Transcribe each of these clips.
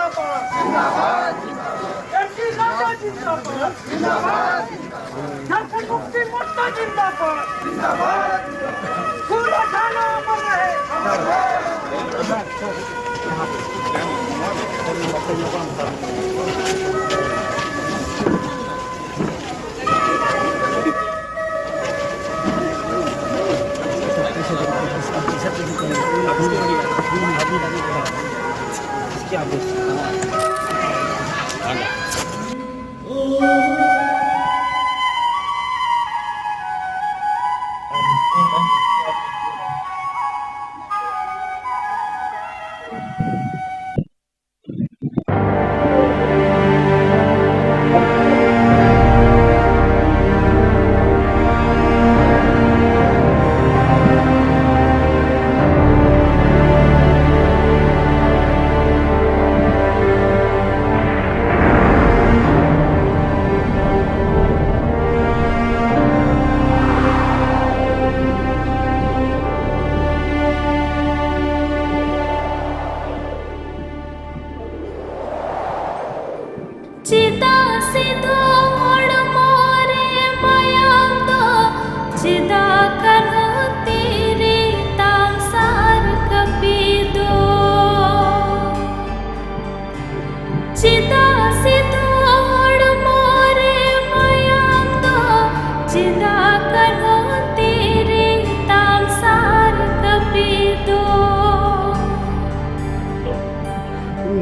जिंदाबाद एमपी राजा जिंदाबाद झारखंड मुक्ति मोर्चा जिंदाबाद पूरा थाना अमर रहे।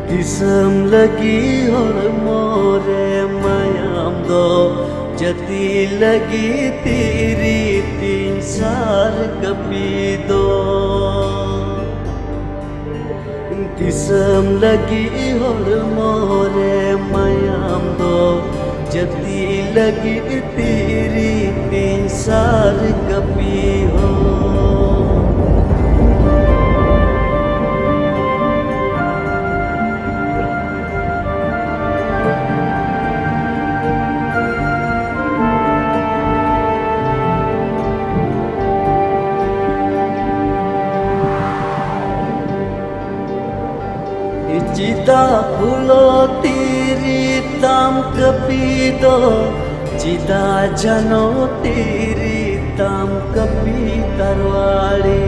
दिसम लगी और मोरे मयाम दो जती लगी तेरी 3 साल कपी दो दिसम लगी और मोरे मयाम दो जती लगी तेरी 3 साल कपी हो चिता फूलो तेरी ताम कपी दो चिता जनो तेरी ताम कपी तरवाड़ी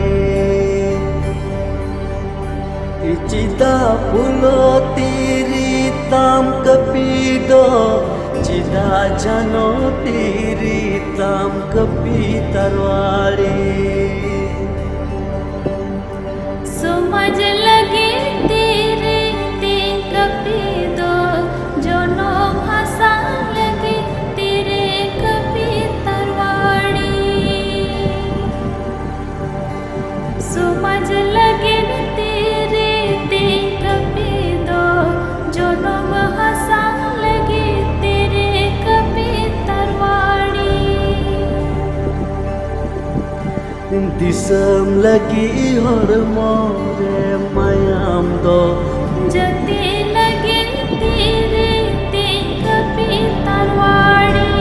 चिता फूलो तेरी ताम कपी दो चिता जनो तेरी ताम कपी तरवाड़ी समझ लगे दिसम लगी और मोरे मयाम दो जते लगे तेरे ते कपी तरवाड़ी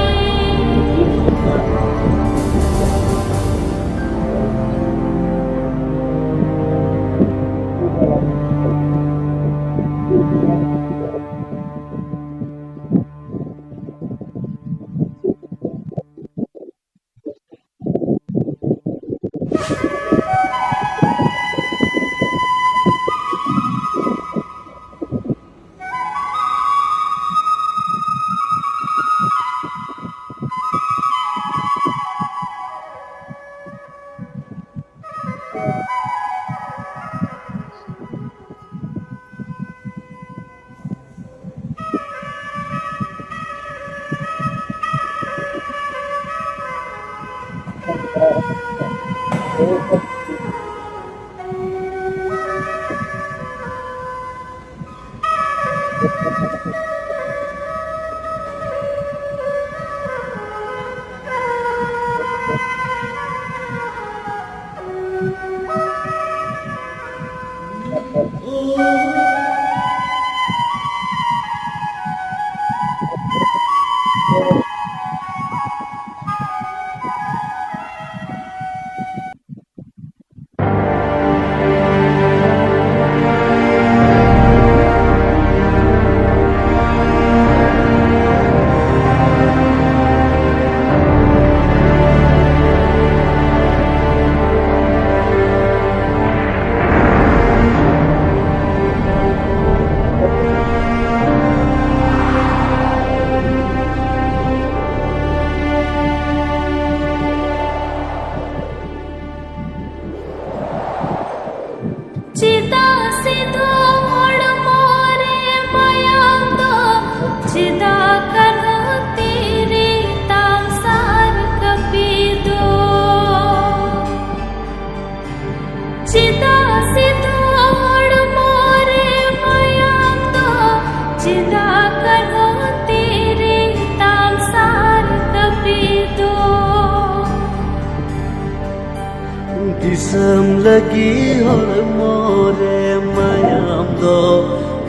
दिसम लगी और मोरे मायाम दो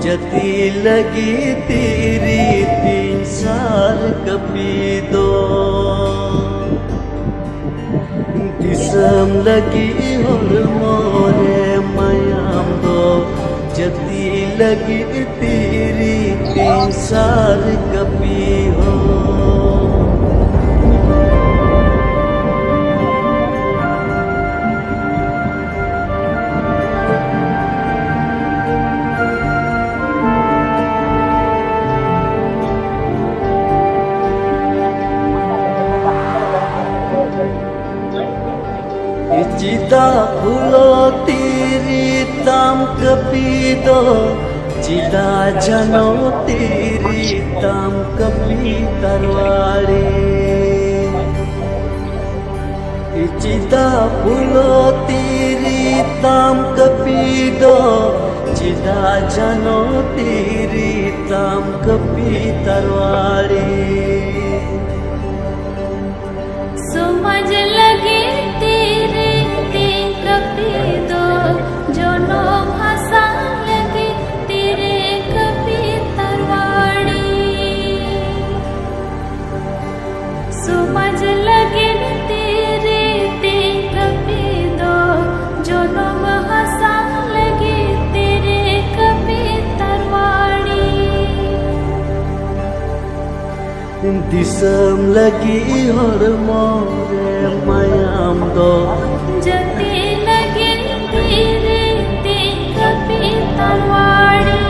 जती लगी तेरी 3 साल कपी दो दिसम लगी और मोरे मायाम दो जती लगी तेरी 3 साल कपी हो चिदा फूलो तेरी ताम कपी दो चिदा जनो तेरी ताम कपी तरवाड़ी चिदा फूलो तेरी ताम कपी दो चिदा जनो तेरी ताम कपी तरवाड़ी समझ लगे तेरे ते कपी दो जो नो भाषा लगे तेरे कपी तरवाड़ी समझ लगे तेरे ते कपी दो जो नो भाषा लगे तेरे कपी तरवाड़ी दिसम लगी और मोरे मायाम दो जते लगे तेरे ते कपी तरवाड़ी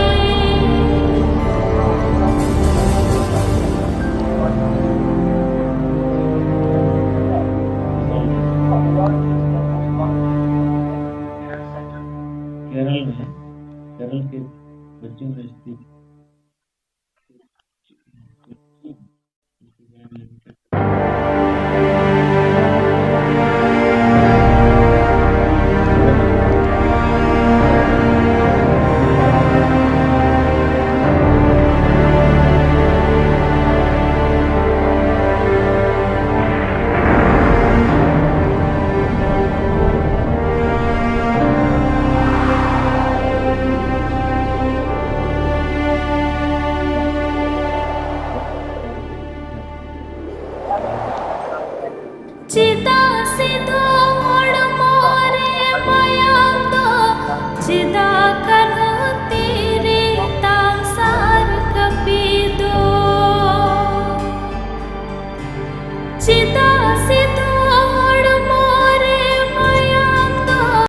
केरल में केरल के बच्चों में स्थित चिदा सिधो मोड़ मोरे मायाम दो चिदा करो तेरे ताम सार कपी दो चिदा सिधो